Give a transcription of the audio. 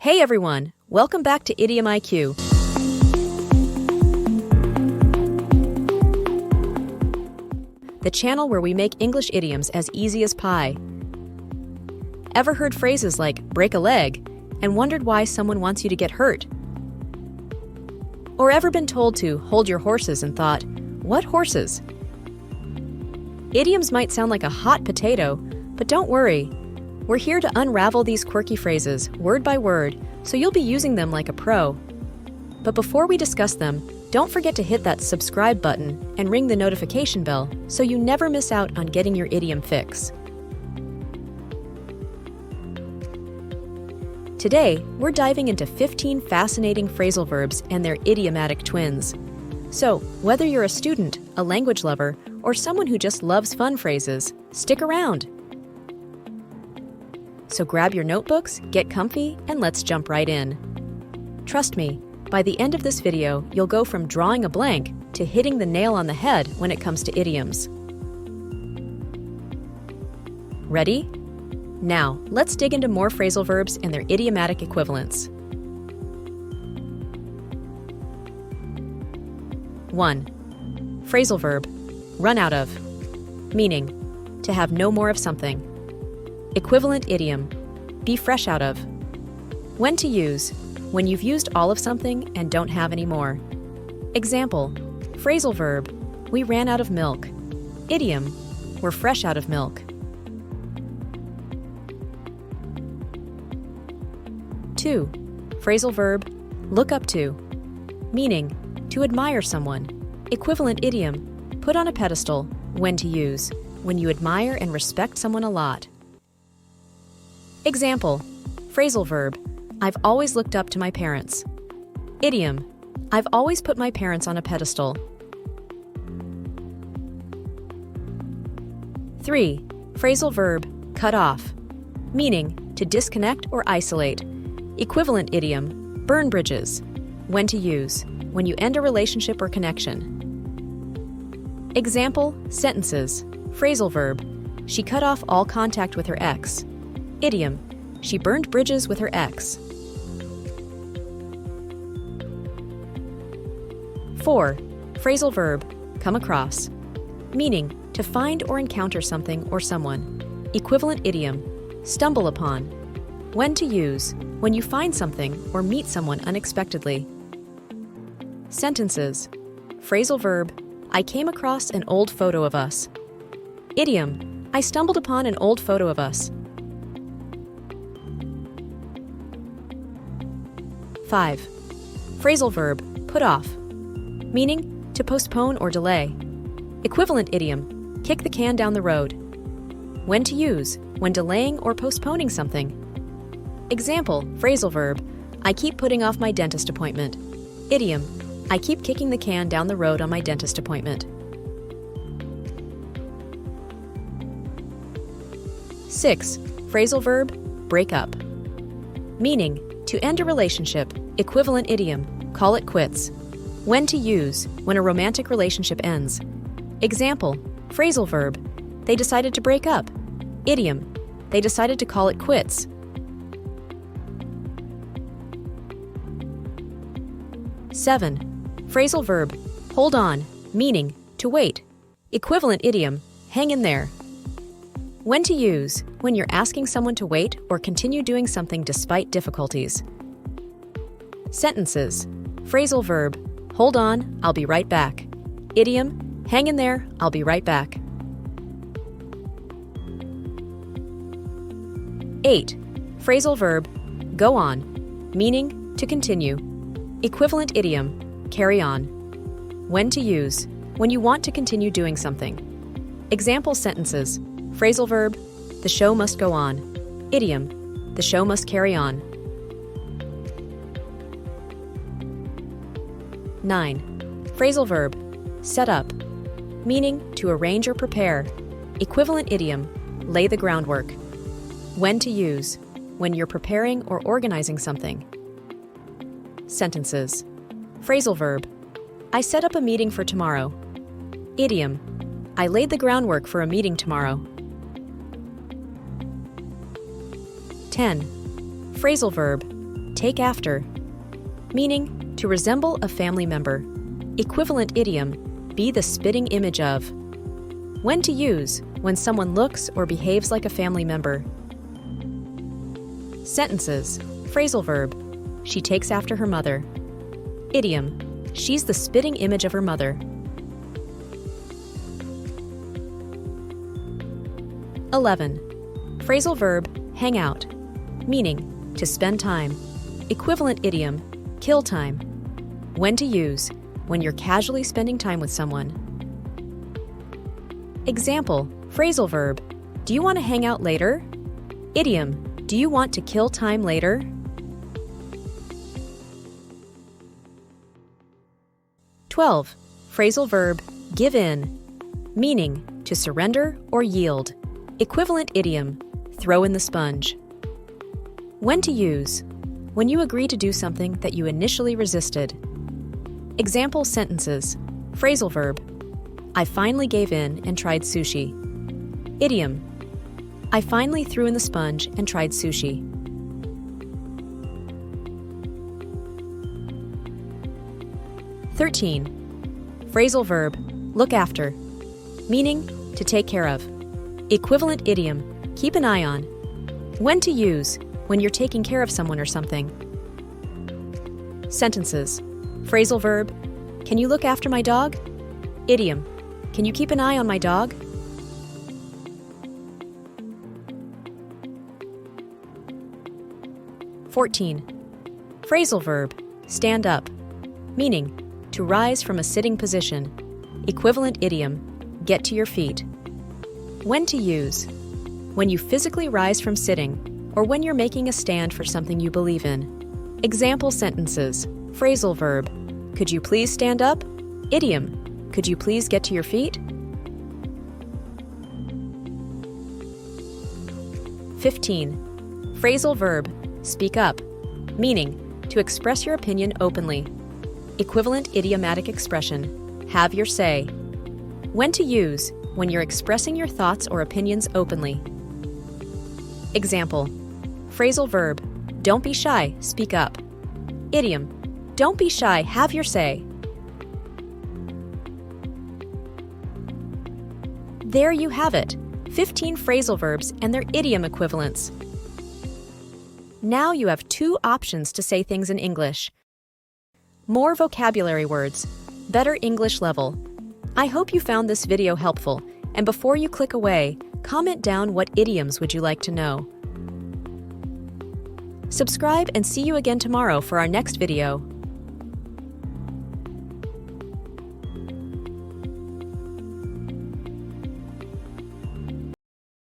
Hey everyone, welcome back to IdiomIQ. The channel where we make English idioms as easy as pie. Ever heard phrases like break a leg and wondered why someone wants you to get hurt? Or ever been told to hold your horses and thought, what horses? Idioms might sound like a hot potato, but don't worry. We're here to unravel these quirky phrases, word by word, so you'll be using them like a pro. But before we discuss them, don't forget to hit that subscribe button and ring the notification bell so you never miss out on getting your idiom fix. Today, we're diving into 15 fascinating phrasal verbs and their idiomatic twins. So, whether you're a student, a language lover, or someone who just loves fun phrases, stick around. So grab your notebooks, get comfy, and let's jump right in. Trust me, by the end of this video, you'll go from drawing a blank to hitting the nail on the head when it comes to idioms. Ready? Now, let's dig into more phrasal verbs and their idiomatic equivalents. 1. Phrasal verb, run out of. Meaning, to have no more of something. Equivalent idiom, be fresh out of. When to use, when you've used all of something and don't have any more. Example, phrasal verb, we ran out of milk. Idiom, we're fresh out of milk. 2. Phrasal verb, look up to. Meaning, to admire someone. Equivalent idiom, put on a pedestal. When to use, when you admire and respect someone a lot. Example, phrasal verb, I've always looked up to my parents. Idiom, I've always put my parents on a pedestal. 3. Phrasal verb, cut off. Meaning, to disconnect or isolate. Equivalent idiom, burn bridges. When to use, when you end a relationship or connection. Example, sentences, phrasal verb, she cut off all contact with her ex. Idiom, she burned bridges with her ex. 4. Phrasal verb, come across. Meaning, to find or encounter something or someone. Equivalent idiom, stumble upon. When to use, when you find something or meet someone unexpectedly. Sentences, phrasal verb, I came across an old photo of us. Idiom, I stumbled upon an old photo of us. 5. Phrasal verb, put off. Meaning, to postpone or delay. Equivalent idiom, kick the can down the road. When to use, when delaying or postponing something. Example, phrasal verb, I keep putting off my dentist appointment. Idiom, I keep kicking the can down the road on my dentist appointment. 6. Phrasal verb, break up. Meaning, to end a relationship. Equivalent idiom, call it quits. When to use, when a romantic relationship ends. Example, phrasal verb, they decided to break up. Idiom, they decided to call it quits. 7. Phrasal verb, hold on, meaning, to wait. Equivalent idiom, hang in there. When to use, when you're asking someone to wait or continue doing something despite difficulties. Sentences, phrasal verb, hold on, I'll be right back. Idiom, hang in there, I'll be right back. 8. Phrasal verb, go on, meaning, to continue. Equivalent idiom, carry on. When to use, when you want to continue doing something. Example sentences, phrasal verb, the show must go on. Idiom, the show must carry on. 9. Phrasal verb, set up. Meaning, to arrange or prepare. Equivalent idiom, lay the groundwork. When to use, when you're preparing or organizing something. Sentences, phrasal verb, I set up a meeting for tomorrow. Idiom, I laid the groundwork for a meeting tomorrow. 10. Phrasal verb, take after, meaning to resemble a family member. Equivalent idiom, be the spitting image of. When to use, when someone looks or behaves like a family member. Sentences, phrasal verb, she takes after her mother. Idiom, she's the spitting image of her mother. 11. Phrasal verb, hang out, meaning to spend time. Equivalent idiom, kill time. When to use, when you're casually spending time with someone. Example, phrasal verb, do you want to hang out later? Idiom, do you want to kill time later? (12) Phrasal verb, give in, meaning to surrender or yield. Equivalent idiom, throw in the sponge. When to use, when you agree to do something that you initially resisted. Example sentences, phrasal verb, I finally gave in and tried sushi. Idiom, I finally threw in the sponge and tried sushi. 13. Phrasal verb, look after, meaning to take care of. Equivalent idiom, keep an eye on. When to use, when you're taking care of someone or something. Sentences, phrasal verb, can you look after my dog? Idiom, can you keep an eye on my dog? (14) Phrasal verb, stand up, meaning to rise from a sitting position. Equivalent idiom, get to your feet. When to use, when you physically rise from sitting, or when you're making a stand for something you believe in. Example sentences, phrasal verb, could you please stand up? Idiom, could you please get to your feet? 15. Phrasal verb, speak up, meaning to express your opinion openly. Equivalent idiomatic expression, have your say. When to use, when you're expressing your thoughts or opinions openly. Example, phrasal verb, don't be shy, speak up. Idiom, don't be shy, have your say. There you have it, 15 phrasal verbs and their idiom equivalents. Now you have 2 options to say things in English. More vocabulary words, better English level. I hope you found this video helpful, and before you click away, comment down what idioms would you like to know. Subscribe and see you again tomorrow for our next video.